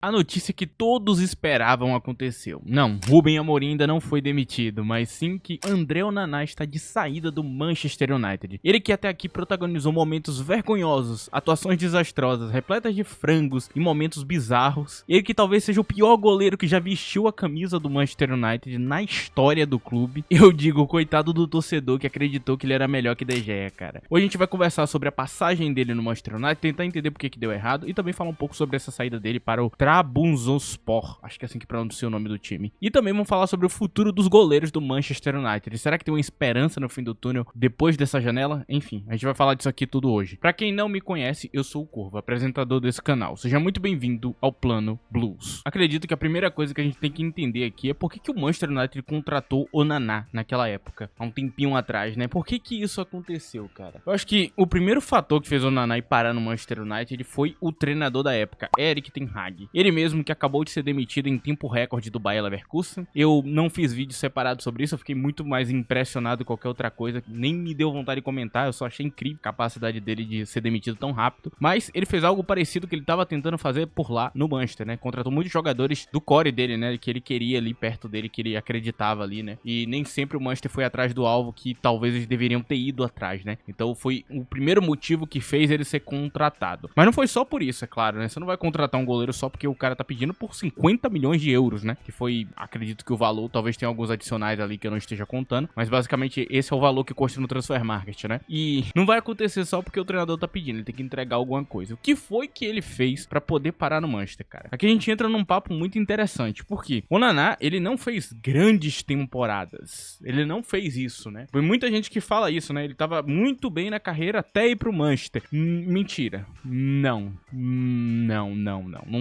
A notícia que todos esperavam aconteceu. Não, Rubem Amorim ainda não foi demitido, mas sim que André Onana está de saída do Manchester United. Ele que até aqui protagonizou momentos vergonhosos, atuações desastrosas, repletas de frangos e momentos bizarros. Ele que talvez seja o pior goleiro que já vestiu a camisa do Manchester United na história do clube. Eu digo, coitado do torcedor que acreditou que ele era melhor que De Gea, cara. Hoje a gente vai conversar sobre a passagem dele no Manchester United, tentar entender por que deu errado e também falar um pouco sobre essa saída dele para o Trabzonspor, acho que é assim que pronuncia o nome do time. E também vamos falar sobre o futuro dos goleiros do Manchester United. Será que tem uma esperança no fim do túnel depois dessa janela? Enfim, a gente vai falar disso aqui tudo hoje. Pra quem não me conhece, eu sou o Corvo, apresentador desse canal. Seja muito bem-vindo ao Plano Blues. Acredito que a primeira coisa que a gente tem que entender aqui é por que o Manchester United contratou Onana naquela época, há um tempinho atrás, né? Por que isso aconteceu, cara? Eu acho que o primeiro fator que fez o Onana ir parar no Manchester United foi o treinador da época, Erik ten Hag. Ele mesmo que acabou de ser demitido em tempo recorde do Bayer Leverkusen. Eu não fiz vídeo separado sobre isso, eu fiquei muito mais impressionado com qualquer outra coisa, nem me deu vontade de comentar, eu só achei incrível a capacidade dele de ser demitido tão rápido. Mas ele fez algo parecido que ele estava tentando fazer por lá no Manchester, né? Contratou muitos jogadores do core dele, né? Que ele queria ali perto dele, que ele acreditava ali, né? E nem sempre o Manchester foi atrás do alvo que talvez eles deveriam ter ido atrás, né? Então foi o primeiro motivo que fez ele ser contratado. Mas não foi só por isso, é claro, né? Você não vai contratar um goleiro só porque o cara tá pedindo por 50 milhões de euros, né? Que foi, acredito que o valor, talvez tenha alguns adicionais ali que eu não esteja contando, mas basicamente esse é o valor que custa no Transfer Market, né? E não vai acontecer só porque o treinador tá pedindo, ele tem que entregar alguma coisa. O que foi que ele fez pra poder parar no Manchester, cara? Aqui a gente entra num papo muito interessante, porque o Onana, ele não fez grandes temporadas, ele não fez isso, né? Foi muita gente que fala isso, né? Ele tava muito bem na carreira até ir pro Manchester. Mentira. Não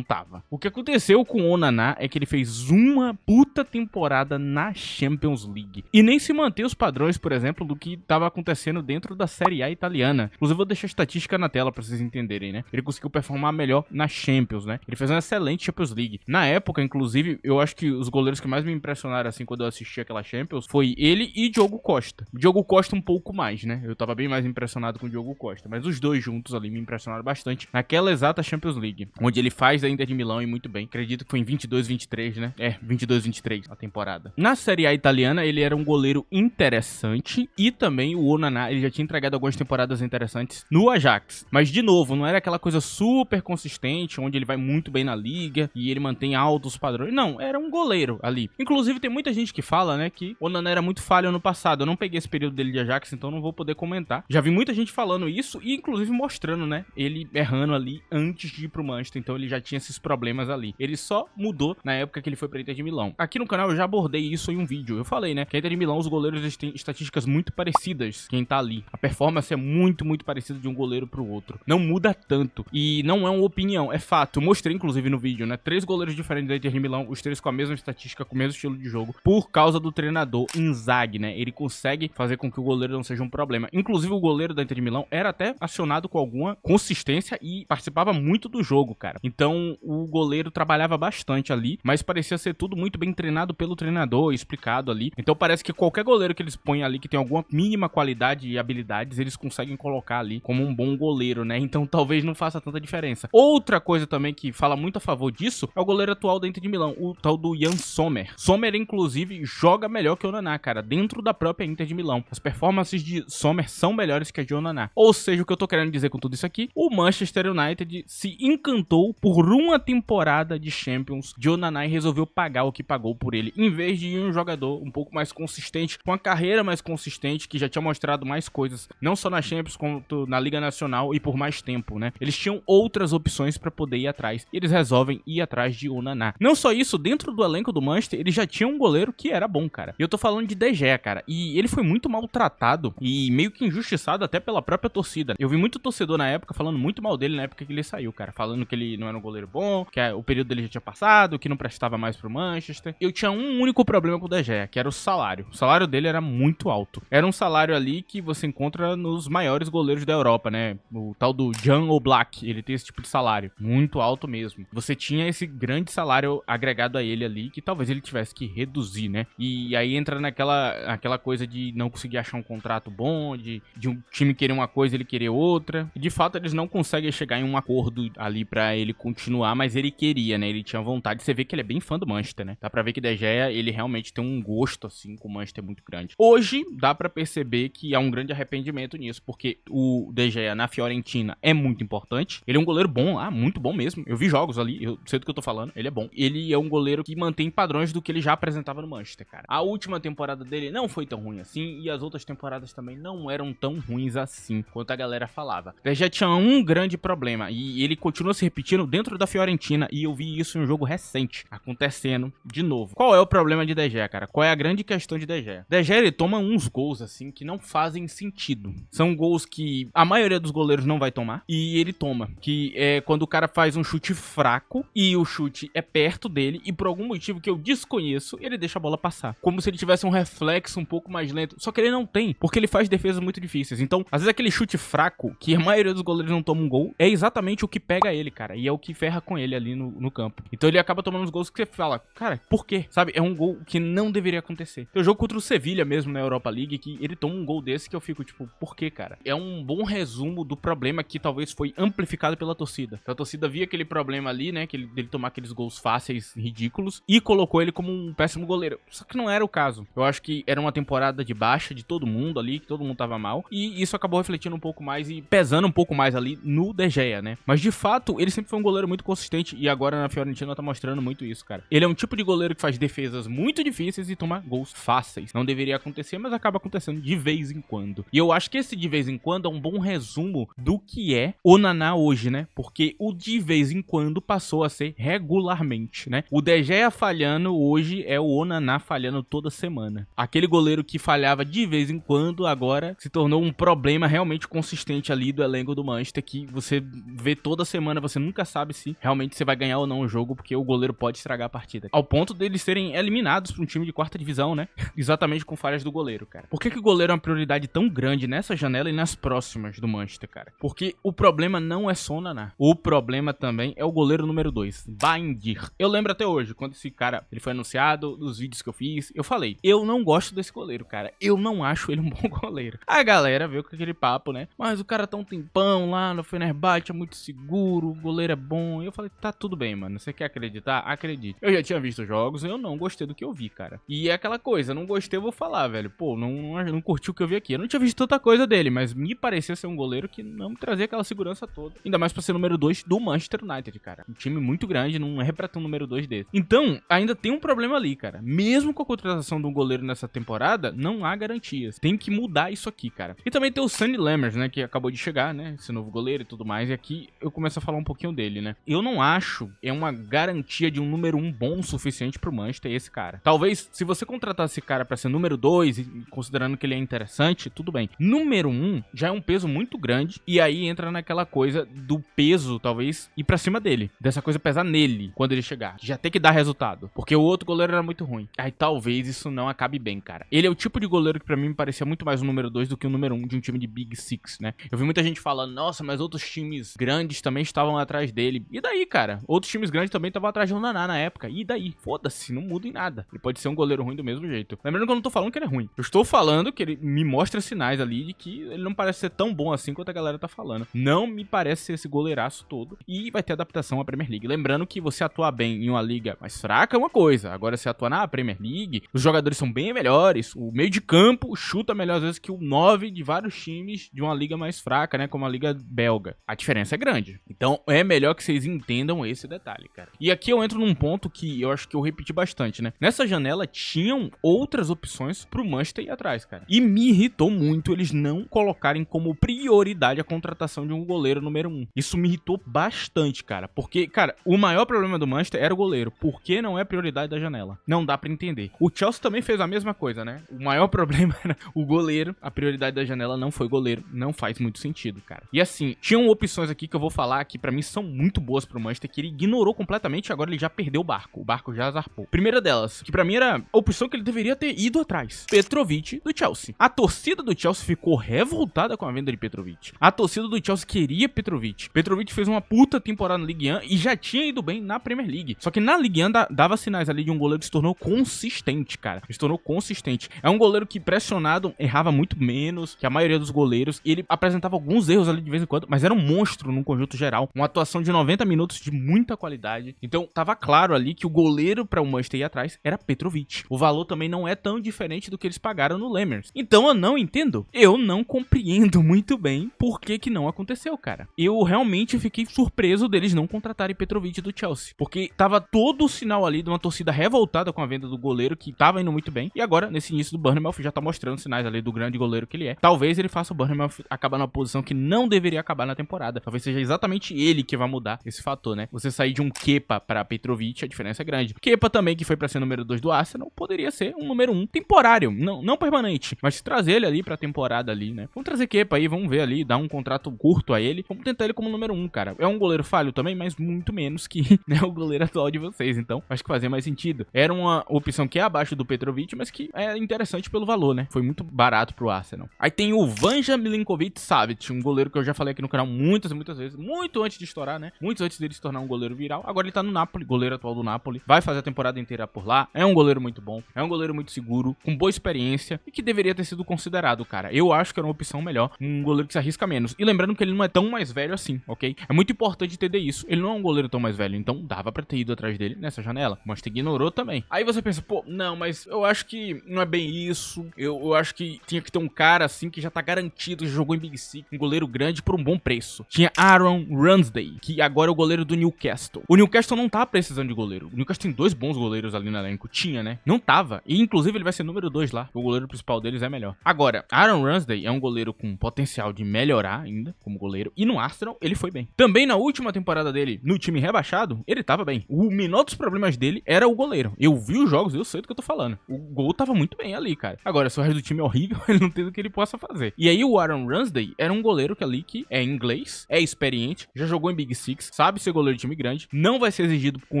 tava. O que aconteceu com o Onana é que ele fez uma puta temporada na Champions League. E nem se mantém os padrões, por exemplo, do que tava acontecendo dentro da Série A italiana. Inclusive, eu vou deixar a estatística na tela pra vocês entenderem, né? Ele conseguiu performar melhor na Champions, né? Ele fez uma excelente Champions League. Na época, inclusive, eu acho que os goleiros que mais me impressionaram, assim, quando eu assisti aquela Champions, foi ele e Diogo Costa. Diogo Costa um pouco mais, né? Eu tava bem mais impressionado com o Diogo Costa. Mas os dois juntos ali me impressionaram bastante naquela exata Champions League, onde ele faz a Inter de Milão e muito bem. Acredito que foi em 22-23, né? 22-23 a temporada. Na Série A italiana, ele era um goleiro interessante e também o Onana, ele já tinha entregado algumas temporadas interessantes no Ajax. Mas, de novo, não era aquela coisa super consistente, onde ele vai muito bem na liga e ele mantém altos padrões. Não, era um goleiro ali. Inclusive, tem muita gente que fala, né, que o Onana era muito falho no passado. Eu não peguei esse período dele de Ajax, então não vou poder comentar. Já vi muita gente falando isso e, inclusive, mostrando, né, ele errando ali antes de ir pro Manchester. Então, ele já tinha esses problemas ali. Ele só mudou na época que ele foi pra Inter de Milão. Aqui no canal eu já abordei isso em um vídeo. Eu falei, né, que a Inter de Milão, os goleiros têm estatísticas muito parecidas. Quem tá ali. A performance é muito parecida de um goleiro pro outro. Não muda tanto. E não é uma opinião, é fato. Eu mostrei, inclusive, no vídeo, né, 3 goleiros diferentes da Inter de Milão, os 3 com a mesma estatística, com o mesmo estilo de jogo, por causa do treinador Inzaghi, né? Ele consegue fazer com que o goleiro não seja um problema. Inclusive, o goleiro da Inter de Milão era até acionado com alguma consistência e participava muito do jogo, cara. Então, o goleiro trabalhava bastante ali, mas parecia ser tudo muito bem treinado pelo treinador, explicado ali. Então, parece que qualquer goleiro que eles põem ali, que tem alguma mínima qualidade e habilidades, eles conseguem colocar ali como um bom goleiro, né? Então, talvez não faça tanta diferença. Outra coisa também que fala muito a favor disso é o goleiro atual da Inter de Milão, o tal do Jan Sommer. Sommer, inclusive, joga melhor que o Onana, cara, dentro da própria Inter de Milão. As performances de Sommer são melhores que a de Onana. Ou seja, o que eu tô querendo dizer com tudo isso aqui, o Manchester United se encantou por uma temporada de Champions de Onana e resolveu pagar o que pagou por ele, em vez de ir um jogador um pouco mais consistente, com a carreira mais consistente, que já tinha mostrado mais coisas, não só na Champions, quanto na Liga Nacional e por mais tempo, né? Eles tinham outras opções pra poder ir atrás, e eles resolvem ir atrás de Onana. Não só isso, dentro do elenco do Manchester, ele já tinha um goleiro que era bom, cara. E eu tô falando de De Gea, cara, e ele foi muito maltratado e meio que injustiçado até pela própria torcida. Eu vi muito torcedor na época falando muito mal dele na época que ele saiu, cara, falando que ele não era um goleiro bom, que o período dele já tinha passado, que não prestava mais pro Manchester. Eu tinha um único problema com o De Gea, que era o salário. O salário dele era muito alto. Era um salário ali que você encontra nos maiores goleiros da Europa, né? O tal do Jan Oblak, ele tem esse tipo de salário, muito alto mesmo. Você tinha esse grande salário agregado a ele ali, que talvez ele tivesse que reduzir, né? E aí entra naquela coisa de não conseguir achar um contrato bom, de um time querer uma coisa e ele querer outra. E de fato eles não conseguem chegar em um acordo ali pra ele continuar, mas mas ele queria, né? Ele tinha vontade. Você vê que ele é bem fã do Manchester, né? Dá pra ver que De Gea, ele realmente tem um gosto, assim, com o Manchester muito grande. Hoje, dá pra perceber que há um grande arrependimento nisso, porque o De Gea na Fiorentina é muito importante. Ele é um goleiro bom, muito bom mesmo. Eu vi jogos ali, eu sei do que eu tô falando, ele é bom. Ele é um goleiro que mantém padrões do que ele já apresentava no Manchester, cara. A última temporada dele não foi tão ruim assim, e as outras temporadas também não eram tão ruins assim, quanto a galera falava. De Gea tinha um grande problema, e ele continua se repetindo dentro da Fiorentina, e eu vi isso em um jogo recente, acontecendo de novo. Qual é o problema de De Gea, cara? Qual é a grande questão de De Gea? De Gea, ele toma uns gols, assim, que não fazem sentido. São gols que a maioria dos goleiros não vai tomar, e ele toma. Que é quando o cara faz um chute fraco, e o chute é perto dele, e por algum motivo que eu desconheço, ele deixa a bola passar. Como se ele tivesse um reflexo um pouco mais lento. Só que ele não tem, porque ele faz defesas muito difíceis. Então, às vezes aquele chute fraco, que a maioria dos goleiros não toma um gol, é exatamente o que pega ele, cara. E é o que ferra com ele ali no campo. Então ele acaba tomando os gols que você fala, cara, por quê? Sabe? É um gol que não deveria acontecer. Tem o jogo contra o Sevilha mesmo na Europa League, que ele toma um gol desse que eu fico tipo, por quê, cara? É um bom resumo do problema que talvez foi amplificado pela torcida. Então a torcida via aquele problema ali, né? Dele tomar aqueles gols fáceis, ridículos, e colocou ele como um péssimo goleiro. Só que não era o caso. Eu acho que era uma temporada de baixa de todo mundo ali, que todo mundo tava mal, e isso acabou refletindo um pouco mais e pesando um pouco mais ali no De Gea, né? Mas de fato, ele sempre foi um goleiro muito consistente, e agora na Fiorentina tá mostrando muito isso, cara. Ele é um tipo de goleiro que faz defesas muito difíceis e toma gols fáceis. Não deveria acontecer, mas acaba acontecendo de vez em quando. E eu acho que esse de vez em quando é um bom resumo do que é o Naná hoje, né? Porque o de vez em quando passou a ser regularmente, né? O De Gea falhando hoje é o Onaná falhando toda semana. Aquele goleiro que falhava de vez em quando, agora se tornou um problema realmente consistente ali do elenco do Manchester, que você vê toda semana, você nunca sabe se realmente você vai ganhar ou não o jogo, porque o goleiro pode estragar a partida. Ao ponto deles serem eliminados para um time de quarta divisão, né? Exatamente com falhas do goleiro, cara. Por que o goleiro é uma prioridade tão grande nessa janela e nas próximas do Manchester, cara? Porque o problema não é só o Naná. O problema também é o goleiro número 2, Baindir. Eu lembro até hoje, quando esse cara ele foi anunciado, nos vídeos que eu fiz, eu falei, eu não gosto desse goleiro, cara. Eu não acho ele um bom goleiro. A galera veio com aquele papo, né? Mas o cara tá um tempão lá no Fenerbahçe, é muito seguro, o goleiro é bom. E eu falei, tá tudo bem, mano. Você quer acreditar? Acredite. Eu já tinha visto jogos, eu não gostei do que eu vi, cara. E é aquela coisa, não gostei, eu vou falar, velho. Pô, não curti o que eu vi aqui. Eu não tinha visto tanta coisa dele, mas me parecia ser um goleiro que não me trazia aquela segurança toda. Ainda mais pra ser número 2 do Manchester United, cara. Um time muito grande, não é pra ter um número 2 desse. Então, ainda tem um problema ali, cara. Mesmo com a contratação de um goleiro nessa temporada, não há garantias. Tem que mudar isso aqui, cara. E também tem o Sonny Lammers, né, que acabou de chegar, né, esse novo goleiro e tudo mais. E aqui eu começo a falar um pouquinho dele, né. Eu não acho é uma garantia de um número 1 bom o suficiente pro Manchester esse cara. Talvez, se você contratar esse cara pra ser número 2, considerando que ele é interessante, tudo bem. Número 1 já é um peso muito grande, e aí entra naquela coisa do peso, talvez, ir pra cima dele. Dessa coisa pesar nele, quando ele chegar. Já tem que dar resultado. Porque o outro goleiro era muito ruim. Aí talvez isso não acabe bem, cara. Ele é o tipo de goleiro que pra mim me parecia muito mais o número 2 do que o número 1 de um time de Big Six, né? Eu vi muita gente falando, nossa, mas outros times grandes também estavam atrás dele. E daí, cara? Outros times grandes também estavam atrás do Naná na época. E daí? Foda-se, não muda em nada. Ele pode ser um goleiro ruim do mesmo jeito. Lembrando que eu não tô falando que ele é ruim. Eu estou falando que ele me mostra sinais ali de que ele não parece ser tão bom assim quanto a galera tá falando. Não me parece ser esse goleiraço todo. E vai ter adaptação à Premier League. Lembrando que você atuar bem em uma liga mais fraca é uma coisa. Agora, se atuar na Premier League, os jogadores são bem melhores. O meio de campo chuta melhor às vezes que o 9 de vários times de uma liga mais fraca, né? Como a liga belga. A diferença é grande. Então, é melhor que vocês entendam esse detalhe, cara. E aqui eu entro num ponto que eu acho que eu repeti bastante, né? Nessa janela tinham outras opções pro Manchester ir atrás, cara. E me irritou muito eles não colocarem como prioridade a contratação de um goleiro número 1. Isso me irritou bastante, cara. Porque, cara, o maior problema do Manchester era o goleiro. Por que não é prioridade da janela? Não dá pra entender. O Chelsea também fez a mesma coisa, né? O maior problema era o goleiro. A prioridade da janela não foi goleiro. Não faz muito sentido, cara. E assim, tinham opções aqui que eu vou falar que pra mim são muito boas pro Manchester, que ele ignorou completamente e agora ele já perdeu o barco. O barco já zarpou. Primeira delas, que pra mim era a opção que ele deveria ter ido atrás. Petrovic do Chelsea. A torcida do Chelsea ficou revoltada com a venda de Petrovic. A torcida do Chelsea queria Petrovic. Petrovic fez uma puta temporada na Ligue 1 e já tinha ido bem na Premier League. Só que na Ligue 1 dava sinais ali de um goleiro que se tornou consistente, cara. Se tornou consistente. É um goleiro que pressionado errava muito menos que a maioria dos goleiros. E ele apresentava alguns erros ali de vez em quando, mas era um monstro num conjunto geral. Uma atuação de 90 minutos reforços de muita qualidade. Então, tava claro ali que o goleiro para o Manchester ir atrás era Petrovic. O valor também não é tão diferente do que eles pagaram no Lemers. Então, eu não entendo. Eu não compreendo muito bem por que não aconteceu, cara. Eu realmente fiquei surpreso deles não contratarem Petrovic do Chelsea. Porque tava todo o sinal ali de uma torcida revoltada com a venda do goleiro, que tava indo muito bem. E agora, nesse início do Bournemouth, já tá mostrando sinais ali do grande goleiro que ele é. Talvez ele faça o Bournemouth acabar numa posição que não deveria acabar na temporada. Talvez seja exatamente ele que vai mudar esse fator, né? Você sair de um Kepa pra Petrovic, a diferença é grande. Kepa também, que foi pra ser número 2 do Arsenal, poderia ser um número 1 temporário, não permanente, mas trazer ele ali pra temporada ali, né? Vamos trazer Kepa aí, vamos ver ali, dar um contrato curto a ele, vamos tentar ele como número 1, cara. É um goleiro falho também, mas muito menos que, né, o goleiro atual de vocês, então acho que fazia mais sentido. Era uma opção que é abaixo do Petrovic, mas que é interessante pelo valor, né? Foi muito barato pro Arsenal. Aí tem o Vanja Milinkovic-Savic, um goleiro que eu já falei aqui no canal muitas vezes, muito antes de estourar, né? Muito antes dele se tornar um goleiro viral. Agora ele tá no Napoli, goleiro atual do Napoli, vai fazer a temporada inteira por lá. É um goleiro muito bom, é um goleiro muito seguro, com boa experiência e que deveria ter sido considerado, cara. Eu acho que era uma opção melhor, um goleiro que se arrisca menos. E lembrando que ele não é tão mais velho assim, ok? É muito importante entender isso. Ele não é um goleiro tão mais velho, então dava pra ter ido atrás dele nessa janela, mas te ignorou também. Aí você pensa, pô, não, mas eu acho que não é bem isso. Eu acho que tinha que ter um cara assim que já tá garantido, já jogou em Big Six, um goleiro grande por um bom preço. Tinha Aaron Ramsdale, que agora é o goleiro do Newcastle. O Newcastle não tá precisando de goleiro. O Newcastle tem 2 bons goleiros ali no elenco. Tinha, né? Não tava. E inclusive ele vai ser número 2 lá. O goleiro principal deles é melhor. Agora, Aaron Ramsdale é um goleiro com potencial de melhorar ainda como goleiro. E no Arsenal ele foi bem. Também na última temporada dele, no time rebaixado, ele tava bem. O menor dos problemas dele era o goleiro. Eu vi os jogos, eu sei do que eu tô falando. O gol tava muito bem ali, cara. Agora, se o resto do time é horrível, ele não tem o que ele possa fazer. E aí o Aaron Ramsdale era um goleiro que ali que é inglês, é experiente, já jogou em Big Six, sabe ser goleiro de time grande, não vai ser exigido com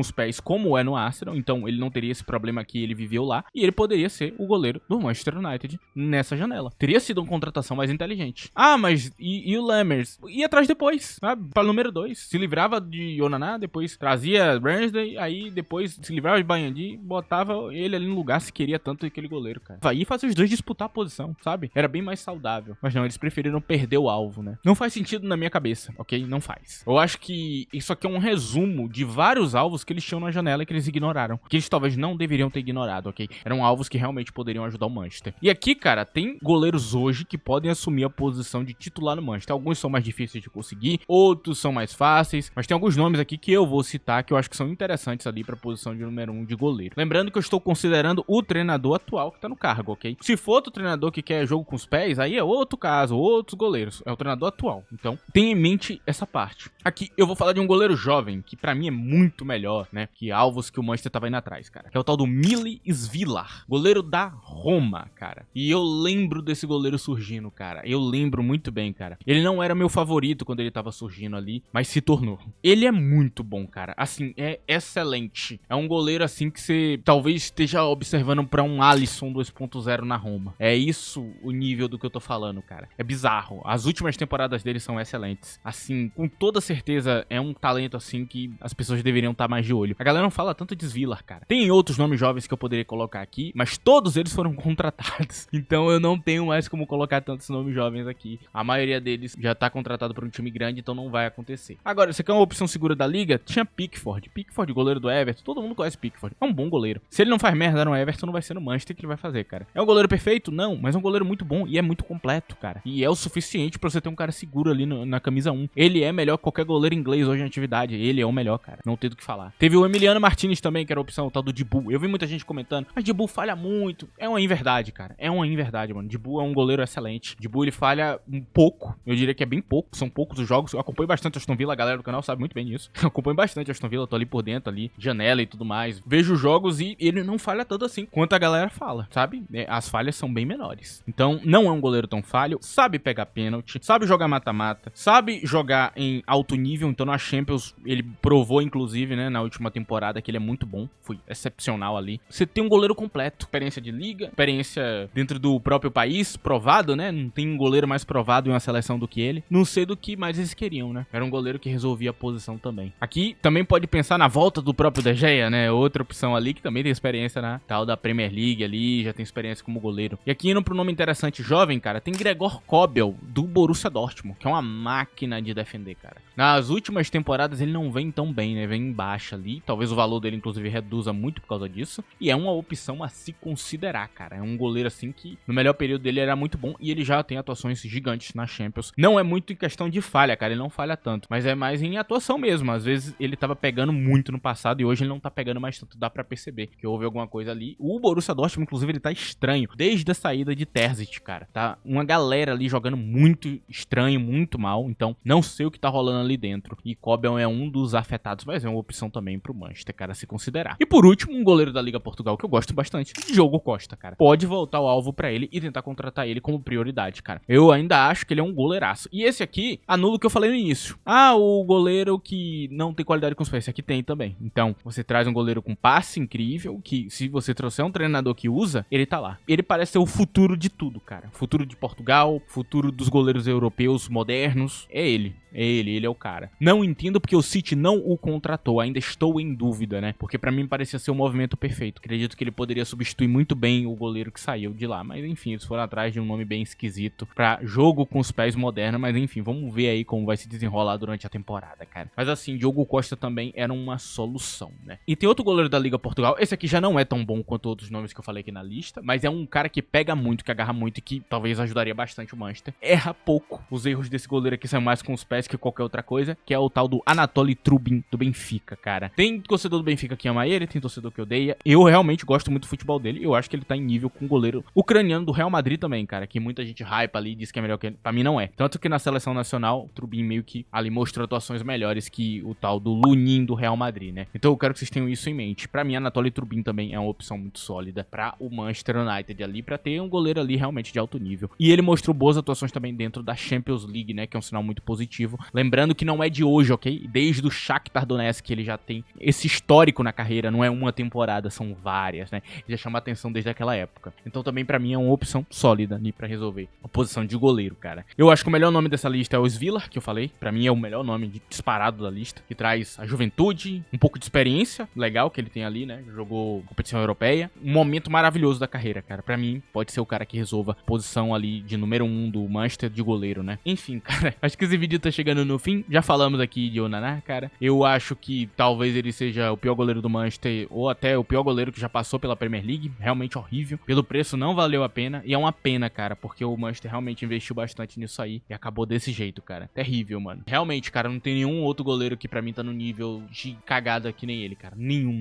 os pés como é no Arsenal, então ele não teria esse problema que ele viveu lá, e ele poderia ser o goleiro do Manchester United nessa janela. Teria sido uma contratação mais inteligente. Ah, mas e o Lemers? Ia atrás depois, sabe? Para o número 2. Se livrava de Onana, depois trazia Ramsdale, aí depois se livrava de Bayandi, botava ele ali no lugar se queria tanto aquele goleiro, cara. Vai fazer os dois disputar a posição, sabe? Era bem mais saudável. Mas não, eles preferiram perder o alvo, né? Não faz sentido na minha cabeça, ok? Não faz. Eu acho que isso aqui é um resumo de vários alvos que eles tinham na janela e que eles ignoraram. Que eles talvez não deveriam ter ignorado, ok? Eram alvos que realmente poderiam ajudar o Manchester. E aqui, cara, tem goleiros hoje que podem assumir a posição de titular no Manchester. Alguns são mais difíceis de conseguir, outros são mais fáceis, mas tem alguns nomes aqui que eu vou citar que eu acho que são interessantes ali pra posição de número 1 de goleiro. Lembrando que eu estou considerando o treinador atual que tá no cargo, ok? Se for outro treinador que quer jogo com os pés, aí é outro caso, outros goleiros. É o treinador atual. Então, tenha em mente essa parte. Aqui, eu vou falar de um goleiro jovem, que pra mim é muito melhor, né? Que alvos que o Manchester tava indo atrás, cara. Que é o tal do Mili Svilar. Goleiro da Roma, cara. E eu lembro desse goleiro surgindo, cara. Eu lembro muito bem, cara. Ele não era meu favorito quando ele tava surgindo ali, mas se tornou. Ele é muito bom, cara. Assim, é excelente. É um goleiro, assim, que você talvez esteja observando pra um Alisson 2.0 na Roma. É isso o nível do que eu tô falando, cara. É bizarro. As últimas temporadas dele são excelentes. Assim, com toda certeza, é um talento, assim, que as pessoas deveriam estar mais de olho. A galera não fala tanto de Svilar, cara. Tem outros nomes jovens que eu poderia colocar aqui, mas todos eles foram contratados. Então eu não tenho mais como colocar tantos nomes jovens aqui. A maioria deles já tá contratado por um time grande, então não vai acontecer. Agora, você quer uma opção segura da liga? Tinha Pickford. Pickford, goleiro do Everton. Todo mundo conhece Pickford. É um bom goleiro. Se ele não faz merda no Everton, não vai ser no Manchester que ele vai fazer, cara. É um goleiro perfeito? Não, mas é um goleiro muito bom e é muito completo, cara. E é o suficiente pra você ter um cara seguro ali na camisa 1. Ele é melhor que qualquer goleiro inglês hoje em atividade. Ele é o melhor, cara. Não tem do que falar. Teve o Emiliano Martinez também, que era a opção, o tal do Dibu. Eu vi muita gente comentando, mas Dibu falha muito. É uma inverdade, cara. É uma inverdade, mano. Dibu é um goleiro excelente. Dibu, ele falha um pouco. Eu diria que é bem pouco. São poucos os jogos. Eu acompanho bastante Aston Villa. A galera do canal sabe muito bem disso. Eu acompanho bastante Aston Villa. Tô ali por dentro, ali. Janela e tudo mais. Vejo os jogos e ele não falha tanto assim quanto a galera fala, sabe? As falhas são bem menores. Então, não é um goleiro tão falho. Sabe pegar pênalti. Sabe jogar mata-mata. Sabe jogar em alto nível. Então, na Champions, ele provou, inclusive, né, na última temporada, que ele é muito bom. Foi excepcional ali. Você tem um goleiro completo. Experiência de liga. Experiência dentro do próprio país. Provado, né? Não tem um goleiro mais provado em uma seleção do que ele. Não sei do que mais eles queriam, né? Era um goleiro que resolvia a posição também. Aqui, também pode pensar na volta do próprio De Gea, né? Outra opção ali que também tem experiência na tal da Premier League ali. Já tem experiência como goleiro. E aqui, indo pro nome interessante jovem, cara, tem Gregor Kobel, do Borussia Dortmund, que é uma máquina de defender, cara. Nas últimas temporadas ele não vem tão bem, né? Vem em baixa ali. Talvez o valor dele, inclusive, reduza muito por causa disso. E é uma opção a se considerar, cara. É um goleiro assim que no melhor período dele era muito bom e ele já tem atuações gigantes na Champions. Não é muito em questão de falha, cara. Ele não falha tanto, mas é mais em atuação mesmo. Às vezes ele tava pegando muito no passado e hoje ele não tá pegando mais tanto. Dá pra perceber que houve alguma coisa ali. O Borussia Dortmund, inclusive, ele tá estranho desde a saída de Terzic, cara. Tá uma galera ali jogando muito estranho, muito mal. Então, não sei o que tá rolando ali dentro. E Kobel é um dos afetados, mas é uma opção também pro Manchester, cara, se considerar. E por último, um goleiro da Liga Portugal que eu gosto bastante, Diogo Costa, cara. Pode voltar o alvo pra ele e tentar contratar ele como prioridade, cara. Eu ainda acho que ele é um goleiraço. E esse aqui anula o que eu falei no início. Ah, o goleiro que não tem qualidade com os pés. Esse aqui tem também. Então, você traz um goleiro com passe incrível, que se você trouxer um treinador que usa, ele tá lá. Ele parece ser o futuro de tudo, cara. Futuro de Portugal, futuro dos goleiros europeus modernos. É ele. Ele é o cara. Não entendo porque o City não o contratou, ainda estou em dúvida, né? Porque pra mim parecia ser o movimento perfeito. Acredito que ele poderia substituir muito bem o goleiro que saiu de lá. Mas enfim, eles foram atrás de um nome bem esquisito pra jogo com os pés moderno. Mas enfim, vamos ver aí como vai se desenrolar durante a temporada, cara. Mas assim, Diogo Costa também era uma solução, né? E tem outro goleiro da Liga Portugal. Esse aqui já não é tão bom quanto outros nomes que eu falei aqui na lista, mas é um cara que pega muito, que agarra muito e que talvez ajudaria bastante o Manchester. Erra pouco. Os erros desse goleiro aqui são mais com os pés que qualquer outra coisa, que é o tal do Anatoly Trubin do Benfica, cara. Tem torcedor do Benfica que ama ele, tem torcedor que odeia. Eu realmente gosto muito do futebol dele. Eu acho que ele tá em nível com o goleiro ucraniano do Real Madrid também, cara, que muita gente hypa ali e diz que é melhor que ele. Pra mim não é. Tanto que na seleção nacional, o Trubin meio que ali mostrou atuações melhores que o tal do Lunin do Real Madrid, né? Então eu quero que vocês tenham isso em mente. Pra mim, Anatoly Trubin também é uma opção muito sólida pra o Manchester United ali, pra ter um goleiro ali realmente de alto nível. E ele mostrou boas atuações também dentro da Champions League, né? Que é um sinal muito positivo. Lembrando que não é de hoje, ok? Desde o Shakhtar Donetsk ele já tem esse histórico na carreira, não é uma temporada, são várias, né? Ele já chama atenção desde aquela época. Então também pra mim é uma opção sólida ali pra resolver a posição de goleiro, cara. Eu acho que o melhor nome dessa lista é o Svilar, que eu falei. Pra mim é o melhor nome disparado da lista, que traz a juventude, um pouco de experiência legal que ele tem ali, né? Jogou competição europeia. Um momento maravilhoso da carreira, cara. Pra mim, pode ser o cara que resolva a posição ali de número 1 do Manchester de goleiro, né? Enfim, cara, acho que esse vídeo tá chegando no fim. Já falamos aqui de Onana, cara. Eu acho que talvez ele seja o pior goleiro do Manchester, ou até o pior goleiro que já passou pela Premier League. Realmente horrível. Pelo preço não valeu a pena. E é uma pena, cara, porque o Manchester realmente investiu bastante nisso aí e acabou desse jeito, cara. Terrível, mano. Realmente, cara, não tem nenhum outro goleiro que pra mim tá no nível de cagada que nem ele, cara. Nenhum.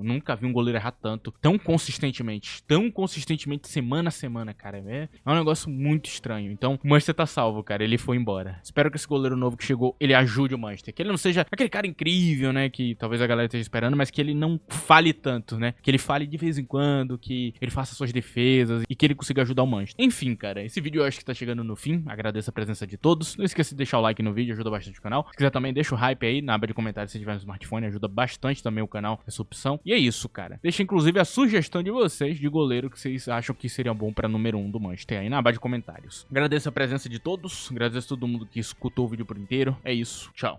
Nunca vi um goleiro errar tanto, tão consistentemente, semana a semana, cara. É um negócio muito estranho. Então, o Manchester tá salvo, cara. Ele foi embora. Espero que esse goleiro novo que chegou, ele ajude o Manchester. Que ele não seja aquele cara incrível, né, que talvez a galera esteja esperando, mas que ele não fale tanto, né? Que ele fale de vez em quando, que ele faça suas defesas e que ele consiga ajudar o Manchester. Enfim, cara, esse vídeo eu acho que tá chegando no fim. Agradeço a presença de todos. Não esqueça de deixar o like no vídeo, ajuda bastante o canal. Se quiser também, deixa o hype aí na aba de comentários se tiver no smartphone, ajuda bastante também o canal, essa opção. E é isso, cara. Deixa inclusive a sugestão de vocês de goleiro que vocês acham que seria bom pra número 1 do Manchester aí na aba de comentários. Agradeço a presença de todos, agradeço a todo mundo que escutou o vídeo por inteiro. É isso, tchau.